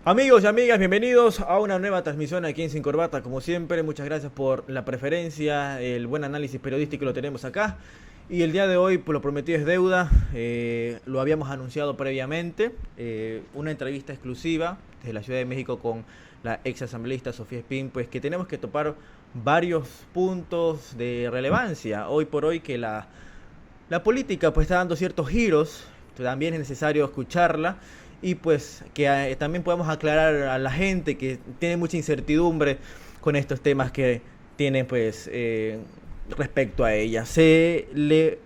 Amigos y amigas, bienvenidos a una nueva transmisión aquí en Sin Corbata. Como siempre, muchas gracias por la preferencia, el buen análisis periodístico lo tenemos acá. Y el día de hoy, pues lo prometido es deuda, lo habíamos anunciado previamente, una entrevista exclusiva desde la Ciudad de México con la ex asambleísta Sofía Espín, pues que tenemos que topar varios puntos de relevancia. Hoy por hoy que la política pues está dando ciertos giros, también es necesario escucharla. Y pues que también podamos aclarar a la gente que tiene mucha incertidumbre con estos temas que tienen pues respecto a ella. Se le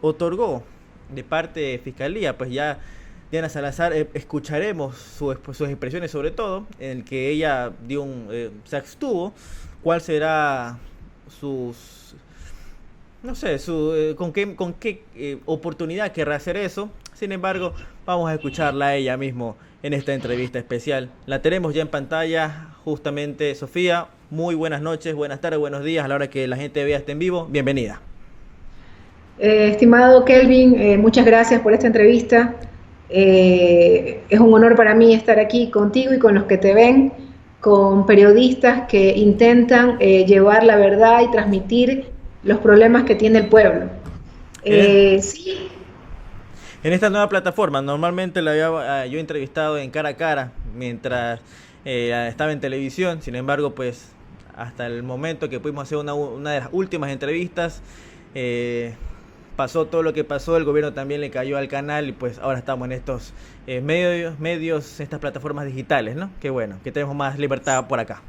otorgó de parte de Fiscalía, pues ya Diana Salazar, escucharemos sus expresiones sobre todo, en el que ella dio se abstuvo, cuál será sus... No sé, con qué oportunidad querrá hacer eso. Sin embargo, vamos a escucharla a ella mismo en esta entrevista especial. La tenemos ya en pantalla, justamente. Sofía, muy buenas noches, buenas tardes, buenos días. A la hora que la gente vea este en vivo, bienvenida. Estimado Kelvin, muchas gracias por esta entrevista. Es un honor para mí estar aquí contigo y con los que te ven, con periodistas que intentan llevar la verdad y transmitir los problemas que tiene el pueblo. Sí. En esta nueva plataforma, normalmente la había yo entrevistado en cara a cara mientras estaba en televisión. Sin embargo, pues hasta el momento que pudimos hacer una de las últimas entrevistas, pasó todo lo que pasó, el gobierno también le cayó al canal y pues ahora estamos en estos medios, estas plataformas digitales, ¿no? Qué bueno, que tenemos más libertad por acá.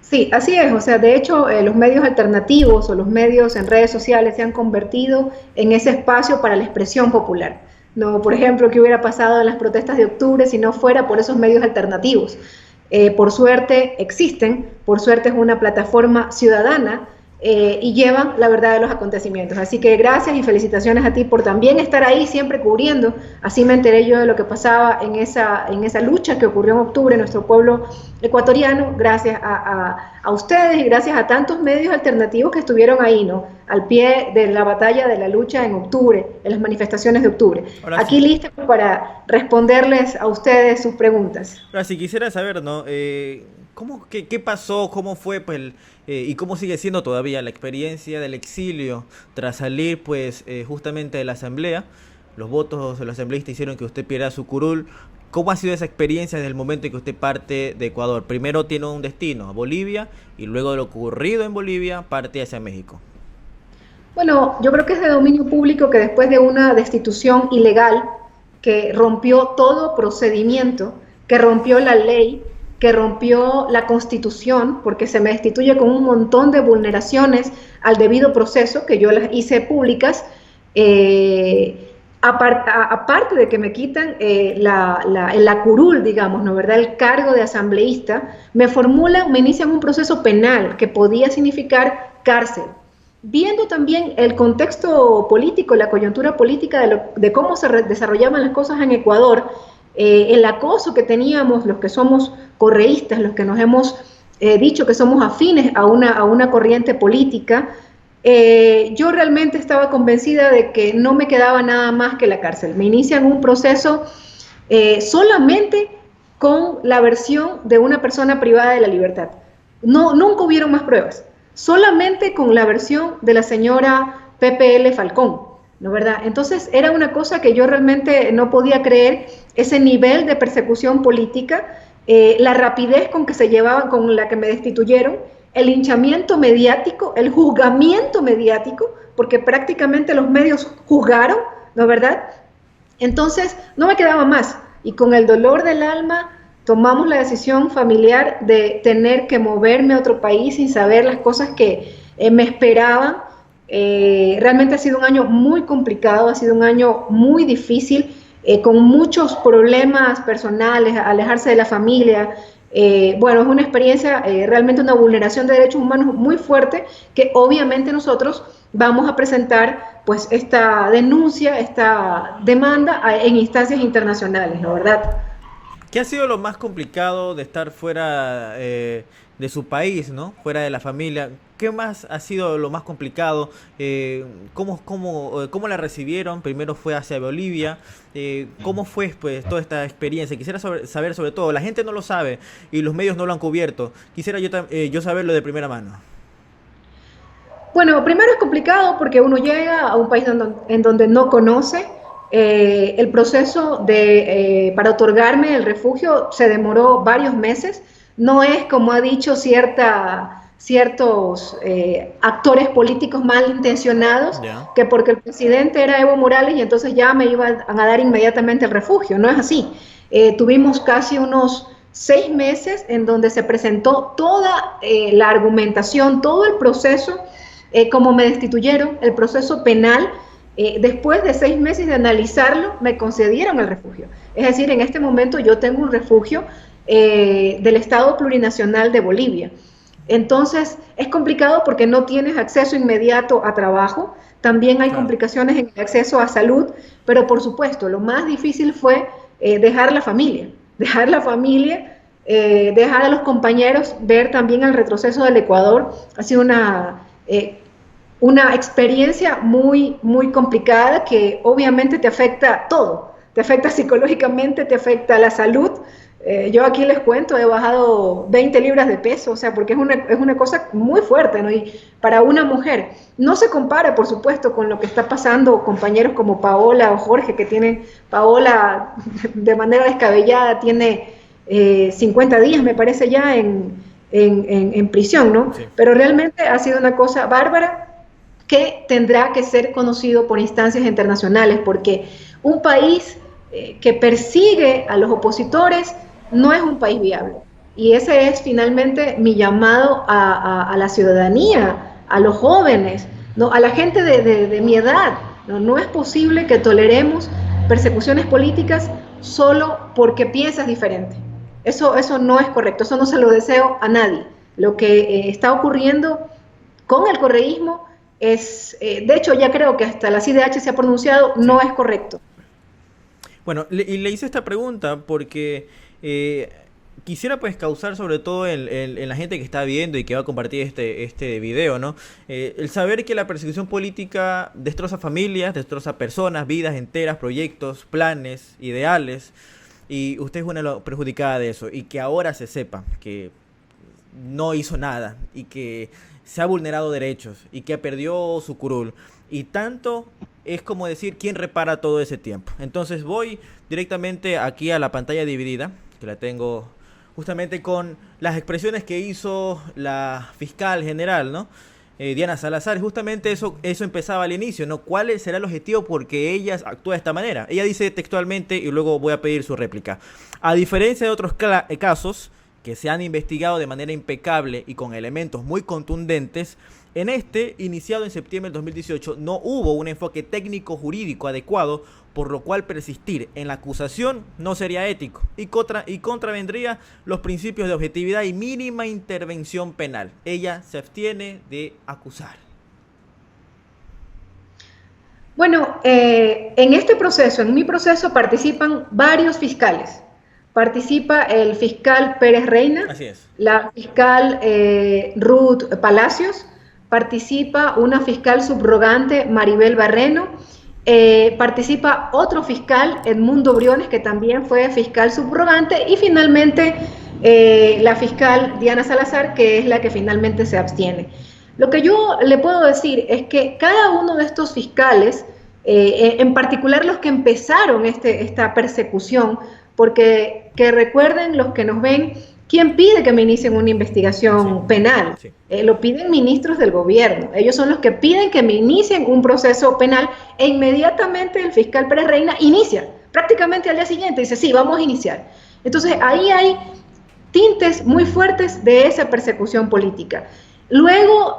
Sí, así es. O sea, de hecho, los medios alternativos o los medios en redes sociales se han convertido en ese espacio para la expresión popular. No, por ejemplo, ¿qué hubiera pasado en las protestas de octubre si no fuera por esos medios alternativos? Por suerte existen, por suerte es una plataforma ciudadana y llevan la verdad de los acontecimientos. Así que gracias y felicitaciones a ti por también estar ahí siempre cubriendo. Así me enteré yo de lo que pasaba en esa lucha que ocurrió en octubre en nuestro pueblo ecuatoriano, gracias a ustedes y gracias a tantos medios alternativos que estuvieron ahí, ¿no? Al pie de la batalla de la lucha en octubre, en las manifestaciones de octubre. Ahora Aquí sí. lista para responderles a ustedes sus preguntas. Ahora sí, quisiera saber, ¿no? ¿Qué pasó? ¿Cómo fue, pues, y cómo sigue siendo todavía la experiencia del exilio tras salir, pues, justamente de la asamblea? Los votos de los asambleístas hicieron que usted pierda su curul. ¿Cómo ha sido esa experiencia desde el momento en que usted parte de Ecuador? Primero tiene un destino, a Bolivia, y luego de lo ocurrido en Bolivia, parte hacia México. Bueno, yo creo que es de dominio público que después de una destitución ilegal que rompió todo procedimiento, que rompió la ley, que rompió la constitución, porque se me destituye con un montón de vulneraciones al debido proceso, que yo las hice públicas, aparte de que me quitan la curul, digamos, ¿no, verdad? El cargo de asambleísta, me inician un proceso penal que podía significar cárcel. Viendo también el contexto político, la coyuntura política de cómo se desarrollaban las cosas en Ecuador, el acoso que teníamos los que somos correístas, los que nos hemos dicho que somos afines a una corriente política, yo realmente estaba convencida de que no me quedaba nada más que la cárcel. Me inician un proceso solamente con la versión de una persona privada de la libertad. No, nunca hubieron más pruebas. Solamente con la versión de la señora PPL Falcón, ¿no, verdad? Entonces era una cosa que yo realmente no podía creer, ese nivel de persecución política, la rapidez con que se llevaban, con la que me destituyeron, el linchamiento mediático, el juzgamiento mediático, porque prácticamente los medios juzgaron, ¿no, verdad? Entonces no me quedaba más, y con el dolor del alma tomamos la decisión familiar de tener que moverme a otro país sin saber las cosas que me esperaban. Realmente ha sido un año muy complicado, ha sido un año muy difícil, con muchos problemas personales, alejarse de la familia. Bueno, es una experiencia, realmente una vulneración de derechos humanos muy fuerte, que obviamente nosotros vamos a presentar pues esta denuncia, esta demanda en instancias internacionales, ¿no, verdad? ¿Qué ha sido lo más complicado de estar fuera de su país, ¿no? Fuera de la familia. ¿Qué más ha sido lo más complicado? ¿Cómo la recibieron? Primero fue hacia Bolivia. ¿Cómo fue pues toda esta experiencia? Quisiera saber sobre todo. La gente no lo sabe y los medios no lo han cubierto. Quisiera yo saberlo de primera mano. Bueno, primero es complicado porque uno llega a un país en donde no conoce. El proceso para otorgarme el refugio se demoró varios meses. No es como ha dicho ciertos actores políticos malintencionados, Ya. que porque el presidente era Evo Morales y entonces ya me iban a dar inmediatamente el refugio. No es así. Tuvimos casi unos 6 meses en donde se presentó toda la argumentación, todo el proceso, como me destituyeron, el proceso penal. Después de 6 meses de analizarlo, me concedieron el refugio. Es decir, en este momento yo tengo un refugio del Estado Plurinacional de Bolivia. Entonces, es complicado porque no tienes acceso inmediato a trabajo, también hay Claro. complicaciones en el acceso a salud, pero por supuesto, lo más difícil fue dejar la familia, dejar a los compañeros, ver también el retroceso del Ecuador. Ha sido una experiencia muy, muy complicada que obviamente te afecta todo, te afecta psicológicamente, te afecta la salud. Yo aquí les cuento, he bajado 20 libras de peso, o sea, porque es una cosa muy fuerte, ¿no? Y para una mujer, no se compara, por supuesto, con lo que está pasando compañeros como Paola o Jorge, que tienen, Paola de manera descabellada tiene 50 días, me parece ya, en prisión, ¿no? Sí. Pero realmente ha sido una cosa bárbara que tendrá que ser conocido por instancias internacionales, porque un país que persigue a los opositores no es un país viable. Y ese es finalmente mi llamado a la ciudadanía, a los jóvenes, ¿no? A la gente de mi edad. ¿No? No es posible que toleremos persecuciones políticas solo porque piensas diferente. Eso no es correcto, eso no se lo deseo a nadie. Lo que está ocurriendo con el correísmo de hecho ya creo que hasta la CIDH se ha pronunciado, Sí. no es correcto. Bueno, y le hice esta pregunta porque eh, quisiera pues causar sobre todo en la gente que está viendo y que va a compartir este video, ¿no? El saber que la persecución política destroza familias, destroza personas, vidas enteras, proyectos, planes, ideales, y usted es una de las perjudicadas de eso, y que ahora se sepa que no hizo nada y que se ha vulnerado derechos y que perdió su curul. Y tanto es como decir quién repara todo ese tiempo. Entonces voy directamente aquí a la pantalla dividida, que la tengo justamente con las expresiones que hizo la fiscal general, ¿no? Diana Salazar, justamente eso empezaba al inicio, ¿no? ¿Cuál será el objetivo porque ella actúa de esta manera? Ella dice textualmente, y luego voy a pedir su réplica: a diferencia de otros casos que se han investigado de manera impecable y con elementos muy contundentes, en este, iniciado en septiembre del 2018, no hubo un enfoque técnico-jurídico adecuado, por lo cual persistir en la acusación no sería ético y contravendría los principios de objetividad y mínima intervención penal. Ella se abstiene de acusar. Bueno, en mi proceso participan varios fiscales. Participa el fiscal Pérez Reina, Así es. la fiscal Ruth Palacios, participa una fiscal subrogante Maribel Barreno, participa otro fiscal Edmundo Briones, que también fue fiscal subrogante, y finalmente la fiscal Diana Salazar, que es la que finalmente se abstiene. Lo que yo le puedo decir es que cada uno de estos fiscales, en particular los que empezaron esta persecución, porque que recuerden los que nos ven, ¿quién pide que me inicien una investigación penal? Sí. Lo piden ministros del gobierno. Ellos son los que piden que me inicien un proceso penal e inmediatamente el fiscal Pérez Reina inicia, prácticamente al día siguiente, dice, sí, vamos a iniciar. Entonces ahí hay tintes muy fuertes de esa persecución política. Luego,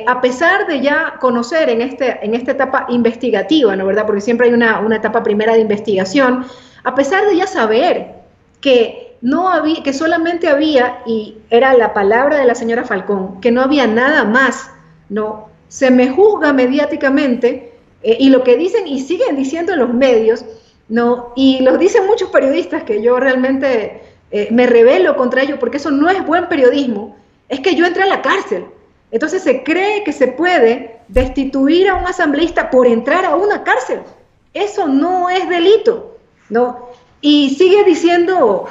a pesar de ya conocer en esta etapa investigativa, ¿no, verdad? Porque siempre hay una etapa primera de investigación, a pesar de ya saber que que solamente había, y era la palabra de la señora Falcón, que no había nada más, ¿no? Se me juzga mediáticamente, y lo que dicen y siguen diciendo en los medios, ¿no? Y lo dicen muchos periodistas que yo realmente me rebelo contra ello porque eso no es buen periodismo, es que yo entré a la cárcel. Entonces se cree que se puede destituir a un asambleísta por entrar a una cárcel. Eso no es delito, ¿no? Y sigue diciendo,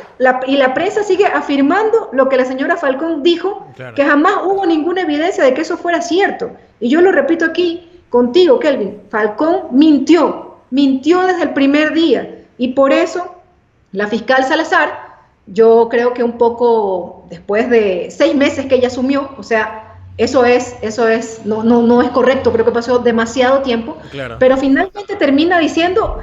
y la prensa sigue afirmando lo que la señora Falcón dijo, claro, que jamás hubo ninguna evidencia de que eso fuera cierto. Y yo lo repito aquí contigo, Kelvin, Falcón mintió desde el primer día. Y por eso la fiscal Salazar, yo creo que un poco después de 6 meses que ella asumió, o sea, eso no es correcto, creo que pasó demasiado tiempo, claro, pero finalmente termina diciendo,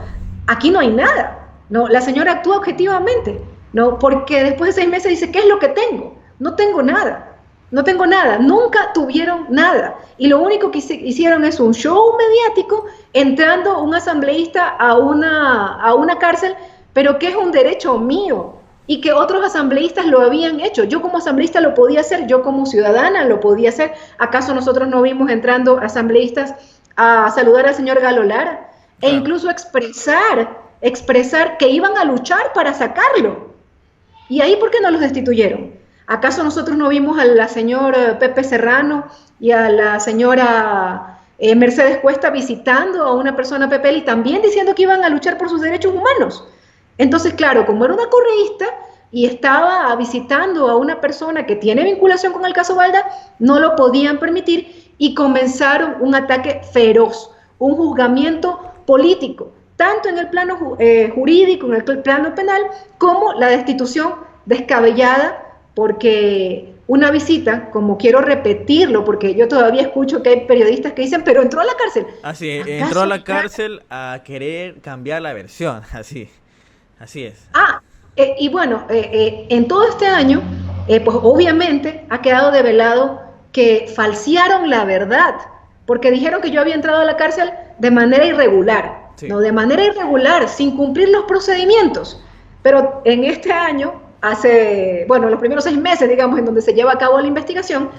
aquí no hay nada. No, la señora actúa objetivamente, ¿no? Porque después de 6 meses dice, ¿qué es lo que tengo? No tengo nada, nunca tuvieron nada. Y lo único que hicieron es un show mediático, entrando un asambleísta a una cárcel, pero que es un derecho mío, y que otros asambleístas lo habían hecho. Yo como asambleísta lo podía hacer, yo como ciudadana lo podía hacer. ¿Acaso nosotros no vimos entrando asambleístas a saludar al señor Galo Lara? E incluso expresar que iban a luchar para sacarlo. ¿Y ahí por qué no los destituyeron? ¿Acaso nosotros no vimos a la señora Pepe Serrano y a la señora Mercedes Cuesta visitando a una persona Pepel y también diciendo que iban a luchar por sus derechos humanos? Entonces, claro, como era una correísta y estaba visitando a una persona que tiene vinculación con el caso Balda, no lo podían permitir y comenzaron un ataque feroz, un juzgamiento político, tanto en el plano jurídico, en el plano penal, como la destitución descabellada, porque una visita, como quiero repetirlo, porque yo todavía escucho que hay periodistas que dicen, pero entró a la cárcel. Así, entró a la cárcel a querer cambiar la versión, así es. Y bueno, en todo este año, pues obviamente ha quedado develado que falsearon la verdad, porque dijeron que yo había entrado a la cárcel de manera irregular. Sí. No, de manera irregular, sin cumplir los procedimientos. Pero en este año, los primeros 6 meses, digamos, en donde se lleva a cabo la investigación,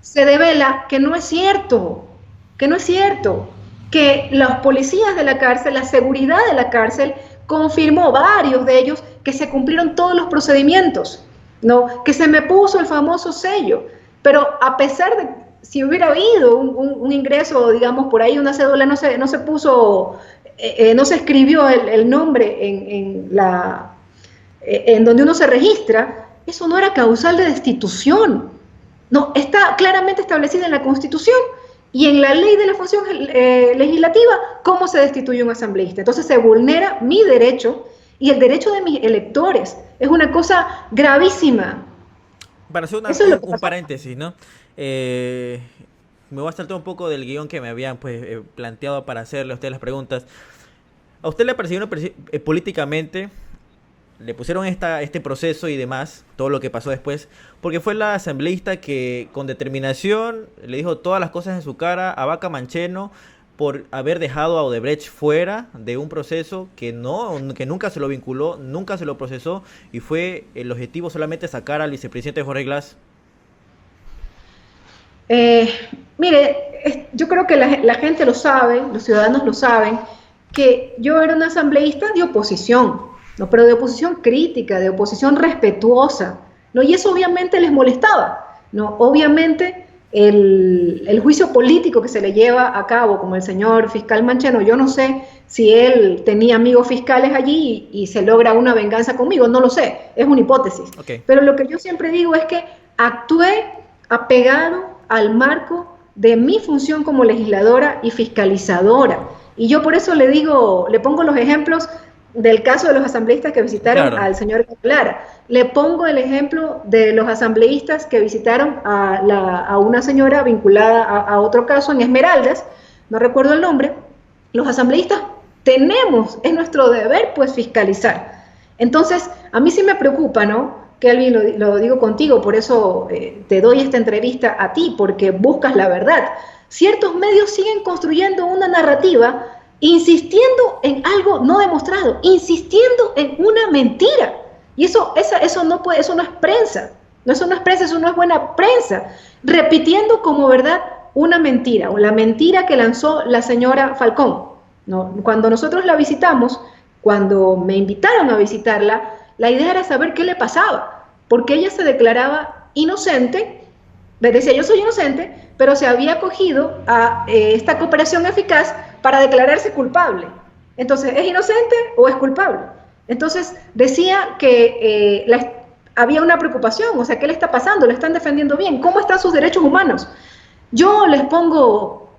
se devela que no es cierto, que los policías de la cárcel, la seguridad de la cárcel, confirmó, varios de ellos, que se cumplieron todos los procedimientos, ¿no? Que se me puso el famoso sello. Pero a pesar de, si hubiera habido un ingreso, digamos, por ahí una cédula, no se puso... no se escribió el nombre en donde uno se registra, eso no era causal de destitución. No, está claramente establecida en la Constitución y en la ley de la función legislativa cómo se destituye un asambleísta. Entonces se vulnera mi derecho y el derecho de mis electores. Es una cosa gravísima. Para hacer un paréntesis, ¿no? Me voy a saltar un poco del guión que me habían planteado para hacerle a usted las preguntas. ¿A usted le persiguieron políticamente? ¿Le pusieron este proceso y demás, todo lo que pasó después? Porque fue la asambleísta que con determinación le dijo todas las cosas en su cara a Vaca Mancheno por haber dejado a Odebrecht fuera de un proceso que nunca se lo vinculó, nunca se lo procesó y fue el objetivo solamente sacar al vicepresidente Jorge Glass. Mire, yo creo que la gente lo sabe, los ciudadanos lo saben, que yo era una asambleísta de oposición, ¿no? Pero de oposición crítica, de oposición respetuosa, ¿no? Y eso obviamente les molestaba, ¿no? Obviamente el juicio político que se le lleva a cabo, como el señor fiscal Mancheno, yo no sé si él tenía amigos fiscales allí y se logra una venganza conmigo, no lo sé, es una hipótesis. Okay. Pero lo que yo siempre digo es que actué apegado al marco de mi función como legisladora y fiscalizadora. Y yo por eso le pongo los ejemplos del caso de los asambleístas que visitaron al señor Lara. Le pongo el ejemplo de los asambleístas que visitaron a una señora vinculada a otro caso en Esmeraldas, no recuerdo el nombre. Los asambleístas es nuestro deber pues fiscalizar. Entonces, a mí sí me preocupa, ¿no? Kelvin, lo digo contigo, por eso te doy esta entrevista a ti, porque buscas la verdad. Ciertos medios siguen construyendo una narrativa, insistiendo en algo no demostrado, insistiendo en una mentira. Y eso no es prensa, eso no es buena prensa, repitiendo como verdad una mentira, o la mentira que lanzó la señora Falcón, ¿no? Cuando nosotros la visitamos, cuando me invitaron a visitarla, la idea era saber qué le pasaba, porque ella se declaraba inocente, me decía yo soy inocente, pero se había acogido a esta cooperación eficaz para declararse culpable. Entonces, ¿es inocente o es culpable? Entonces, decía que había una preocupación, o sea, ¿qué le está pasando? ¿Le están defendiendo bien? ¿Cómo están sus derechos humanos? Yo les pongo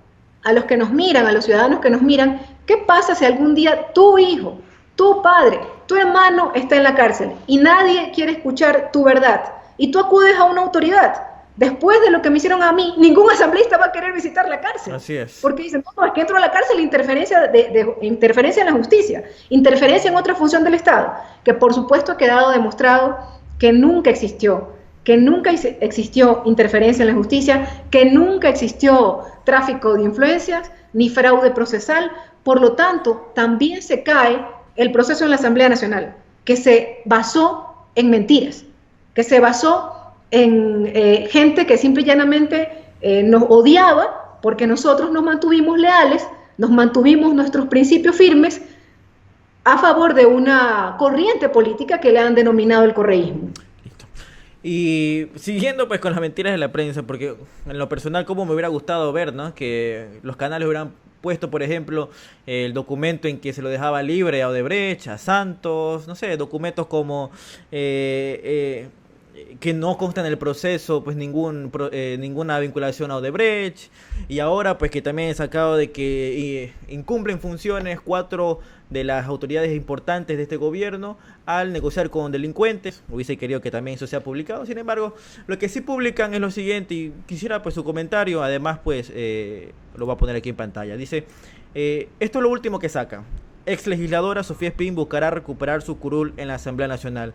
a los que nos miran, a los ciudadanos que nos miran, ¿qué pasa si algún día tu hijo, tu padre, tu hermano está en la cárcel y nadie quiere escuchar tu verdad y tú acudes a una autoridad? Después de lo que me hicieron a mí, ningún asambleísta va a querer visitar la cárcel. Así es. Porque dicen, no, es que entro a la cárcel, interferencia en la justicia, interferencia en otra función del Estado, que por supuesto ha quedado demostrado que nunca existió interferencia en la justicia, que nunca existió tráfico de influencias, ni fraude procesal. Por lo tanto, también se cae el proceso en la Asamblea Nacional, que se basó en mentiras, que se basó en gente que simple y llanamente nos odiaba porque nosotros nos mantuvimos leales, nos mantuvimos nuestros principios firmes a favor de una corriente política que le han denominado el correísmo. Y siguiendo pues con las mentiras de la prensa, porque en lo personal como me hubiera gustado ver, ¿no?, que los canales hubieran puesto, por ejemplo, el documento en que se lo dejaba libre a Odebrecht, a Santos, no sé, documentos como que no consta en el proceso pues ninguna vinculación a Odebrecht, y ahora pues que también he sacado de que incumplen funciones 4 de las autoridades importantes de este gobierno al negociar con delincuentes. Hubiese querido que también eso sea publicado, sin embargo lo que sí publican es lo siguiente, y quisiera pues su comentario, además pues lo voy a poner aquí en pantalla. Dice, esto es lo último que saca: ex legisladora Sofía Espín buscará recuperar su curul en la Asamblea Nacional.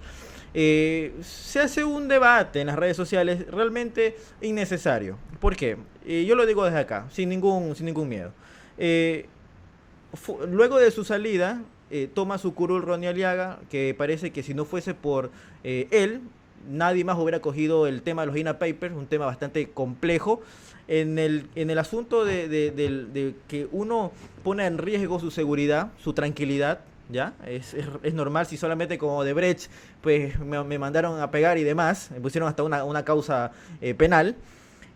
Se hace un debate en las redes sociales realmente innecesario. ¿Por qué? Yo lo digo desde acá, sin ningún miedo. Luego de su salida, toma su curul Ronnie Aliaga, que parece que si no fuese por él, nadie más hubiera cogido el tema de los INAH Papers, un tema bastante complejo, en el asunto de que uno pone en riesgo su seguridad, su tranquilidad. ¿Ya? Es normal. Si solamente como Odebrecht pues me mandaron a pegar y demás, me pusieron hasta una causa penal.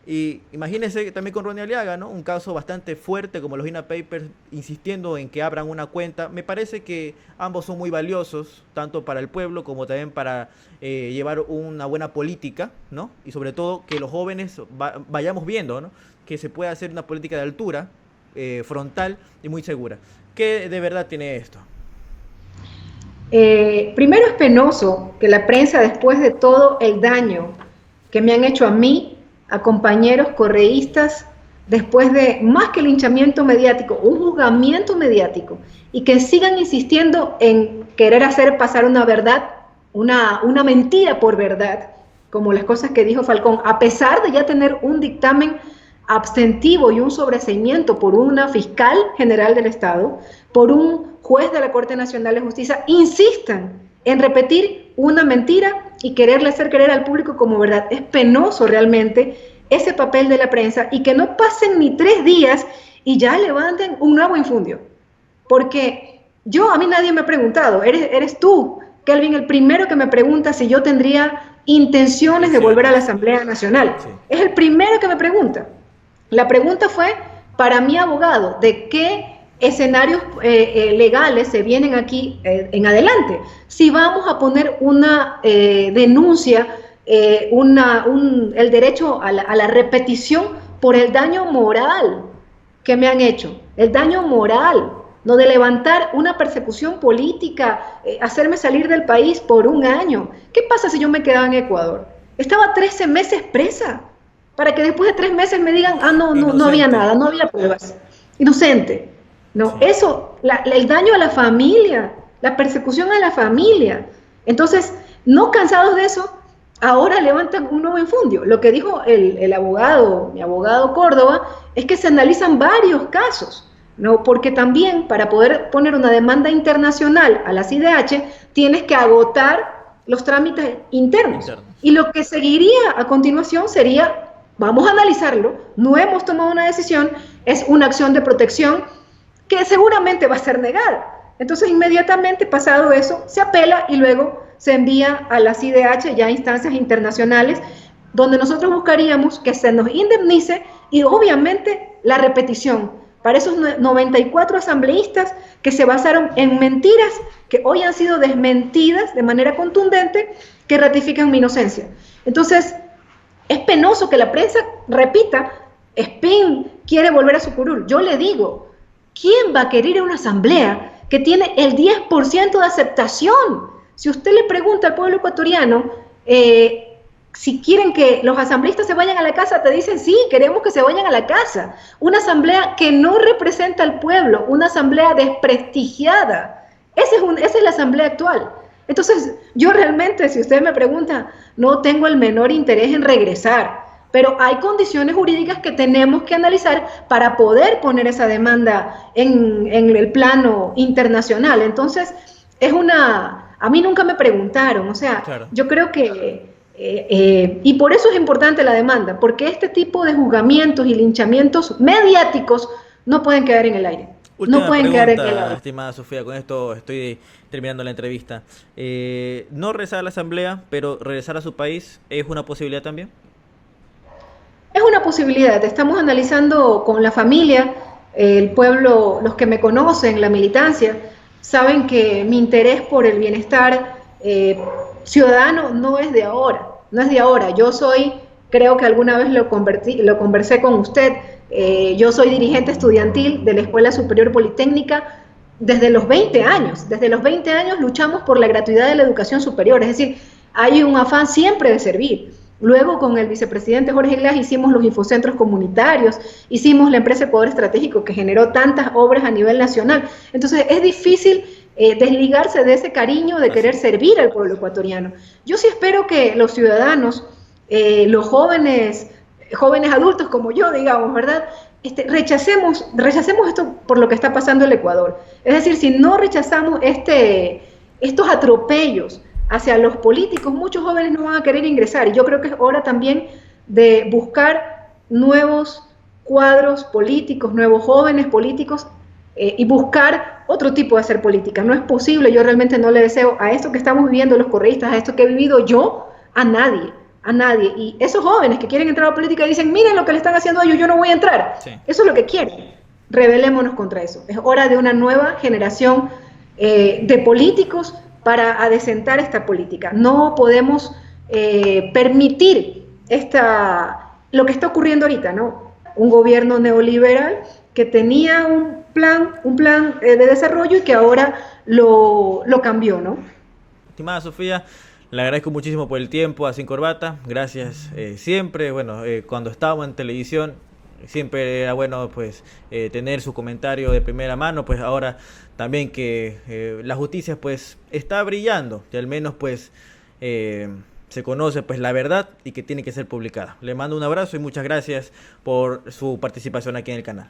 Y imagínense también con Ronnie Aliaga, ¿no?, un caso bastante fuerte como los INAH Papers, insistiendo en que abran una cuenta. Me parece que ambos son muy valiosos, tanto para el pueblo como también para llevar una buena política, ¿no? Y sobre todo que los jóvenes vayamos viendo, ¿no?, que se puede hacer una política de altura, frontal y muy segura. ¿Qué de verdad tiene esto? Primero, es penoso que la prensa, después de todo el daño que me han hecho a mí, a compañeros correístas, después de más que linchamiento mediático, un juzgamiento mediático, y que sigan insistiendo en querer hacer pasar una verdad, una mentira por verdad, como las cosas que dijo Falcón, a pesar de ya tener un dictamen abstentivo y un sobreseimiento por una fiscal general del Estado, por un juez de la Corte Nacional de Justicia, insistan en repetir una mentira y quererle hacer creer al público como verdad. Es penoso realmente ese papel de la prensa, y que no pasen ni 3 días y ya levanten un nuevo infundio. Porque a mí nadie me ha preguntado, eres tú, Kelvin, el primero que me pregunta si yo tendría intenciones de volver a la Asamblea Nacional. Sí. Es el primero que me pregunta. La pregunta fue para mi abogado, ¿de qué escenarios legales se vienen aquí en adelante? Si vamos a poner una denuncia, el derecho a la repetición por el daño moral que me han hecho, el daño moral, no de levantar una persecución política, hacerme salir del país por 1 año. ¿Qué pasa si yo me quedaba en Ecuador? Estaba 13 meses presa, para que después de 3 meses me digan, no había nada, no había pruebas. Inocente. No, sí. Eso, el daño a la familia, la persecución a la familia. Entonces, no cansados de eso, ahora levantan un nuevo infundio. Lo que dijo mi abogado Córdoba, es que se analizan varios casos, ¿no? Porque también para poder poner una demanda internacional a la CIDH, tienes que agotar los trámites internos. Y lo que seguiría a continuación sería, vamos a analizarlo, no hemos tomado una decisión, es una acción de protección que seguramente va a ser negada. Entonces, inmediatamente pasado eso, se apela y luego se envía a la CIDH, ya a instancias internacionales, donde nosotros buscaríamos que se nos indemnice y obviamente la repetición para esos 94 asambleístas que se basaron en mentiras que hoy han sido desmentidas de manera contundente, que ratifican mi inocencia. Entonces, es penoso que la prensa repita, Spin quiere volver a su curul. Yo le digo, ¿quién va a querer ir a una asamblea que tiene el 10% de aceptación? Si usted le pregunta al pueblo ecuatoriano, si quieren que los asambleístas se vayan a la casa, te dicen, sí, queremos que se vayan a la casa. Una asamblea que no representa al pueblo, una asamblea desprestigiada. Esa es la asamblea actual. Entonces, yo realmente, si usted me pregunta, no tengo el menor interés en regresar, pero hay condiciones jurídicas que tenemos que analizar para poder poner esa demanda en el plano internacional. Entonces, a mí nunca me preguntaron, o sea, claro. Yo creo que, y por eso es importante la demanda, porque este tipo de juzgamientos y linchamientos mediáticos no pueden quedar en el aire. Última pregunta, estimada Sofía, con esto estoy terminando la entrevista. No regresar a la asamblea, pero regresar a su país, ¿es una posibilidad también? Es una posibilidad. Estamos analizando con la familia, el pueblo, los que me conocen, la militancia, saben que mi interés por el bienestar ciudadano no es de ahora, no es de ahora. Yo soy, creo que alguna vez lo conversé con usted, yo soy dirigente estudiantil de la Escuela Superior Politécnica desde los 20 años. Desde los 20 años luchamos por la gratuidad de la educación superior, es decir, hay un afán siempre de servir. Luego con el vicepresidente Jorge Glass hicimos los infocentros comunitarios, hicimos la empresa de Poder Estratégico que generó tantas obras a nivel nacional. Entonces es difícil desligarse de ese cariño de querer servir al pueblo ecuatoriano. Yo sí espero que los ciudadanos, los jóvenes adultos como yo, digamos, ¿verdad? Rechacemos esto por lo que está pasando en el Ecuador. Es decir, si no rechazamos estos atropellos hacia los políticos, muchos jóvenes no van a querer ingresar. Y yo creo que es hora también de buscar nuevos cuadros políticos, nuevos jóvenes políticos y buscar otro tipo de hacer política. No es posible, yo realmente no le deseo a esto que estamos viviendo los correístas, a esto que he vivido yo, a nadie. Y esos jóvenes que quieren entrar a la política y dicen, miren lo que le están haciendo a ellos, yo no voy a entrar. Sí. Eso es lo que quieren. Rebelémonos contra eso. Es hora de una nueva generación de políticos para adecentar esta política. No podemos permitir lo que está ocurriendo ahorita, ¿no? Un gobierno neoliberal que tenía un plan de desarrollo y que ahora lo cambió, ¿no? Estimada Sofía, le agradezco muchísimo por el tiempo a Sin Corbata, gracias siempre. Bueno, cuando estábamos en televisión siempre era bueno pues tener su comentario de primera mano, pues ahora también que la justicia pues está brillando y al menos pues se conoce pues la verdad y que tiene que ser publicada. Le mando un abrazo y muchas gracias por su participación aquí en el canal.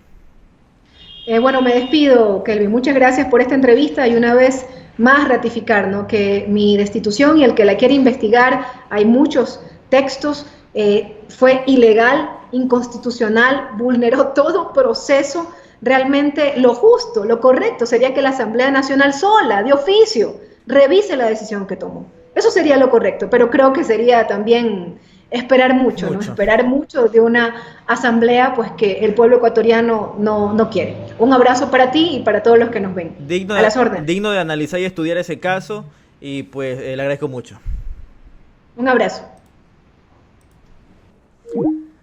Bueno, me despido, Kelvin. Muchas gracias por esta entrevista y una vez más ratificar, ¿no?, que mi destitución y el que la quiere investigar, hay muchos textos, fue ilegal, inconstitucional, vulneró todo proceso. Realmente lo justo, lo correcto sería que la Asamblea Nacional sola, de oficio, revise la decisión que tomó. Eso sería lo correcto, pero creo que sería también esperar mucho, ¿no? Esperar mucho de una asamblea pues que el pueblo ecuatoriano no quiere. Un abrazo para ti y para todos los que nos ven. A las órdenes. Digno de analizar y estudiar ese caso y pues le agradezco mucho. Un abrazo.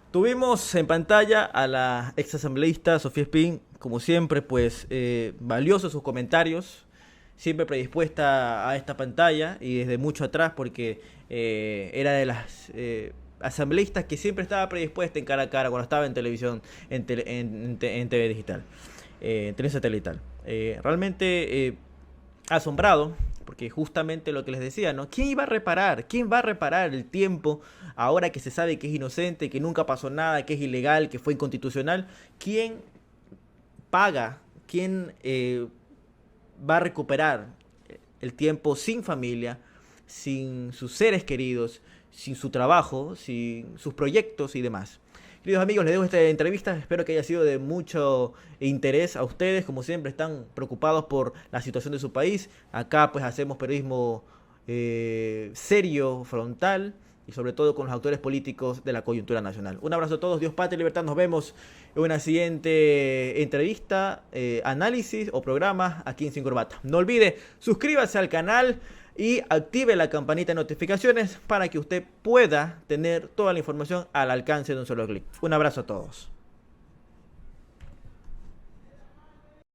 Tuvimos en pantalla a la exasambleísta Sofía Spin, como siempre, pues valiosos sus comentarios, siempre predispuesta a esta pantalla y desde mucho atrás porque era de las asambleístas que siempre estaba predispuesta en cara a cara cuando estaba en televisión, en TV digital, en tele satelital. Realmente asombrado, porque justamente lo que les decía, ¿no? ¿Quién iba a reparar? ¿Quién va a reparar el tiempo ahora que se sabe que es inocente, que nunca pasó nada, que es ilegal, que fue inconstitucional? ¿Quién paga? ¿Quién va a recuperar el tiempo sin familia, sin sus seres queridos, sin su trabajo, sin sus proyectos y demás? Queridos amigos, les dejo esta entrevista. Espero que haya sido de mucho interés a ustedes. Como siempre, están preocupados por la situación de su país. Acá pues hacemos periodismo serio, frontal y sobre todo con los actores políticos de la coyuntura nacional. Un abrazo a todos, Dios, patria y libertad. Nos vemos en una siguiente entrevista, análisis o programa aquí en Sin Corbata. No olvide, suscríbase al canal y active la campanita de notificaciones para que usted pueda tener toda la información al alcance de un solo clic. Un abrazo a todos.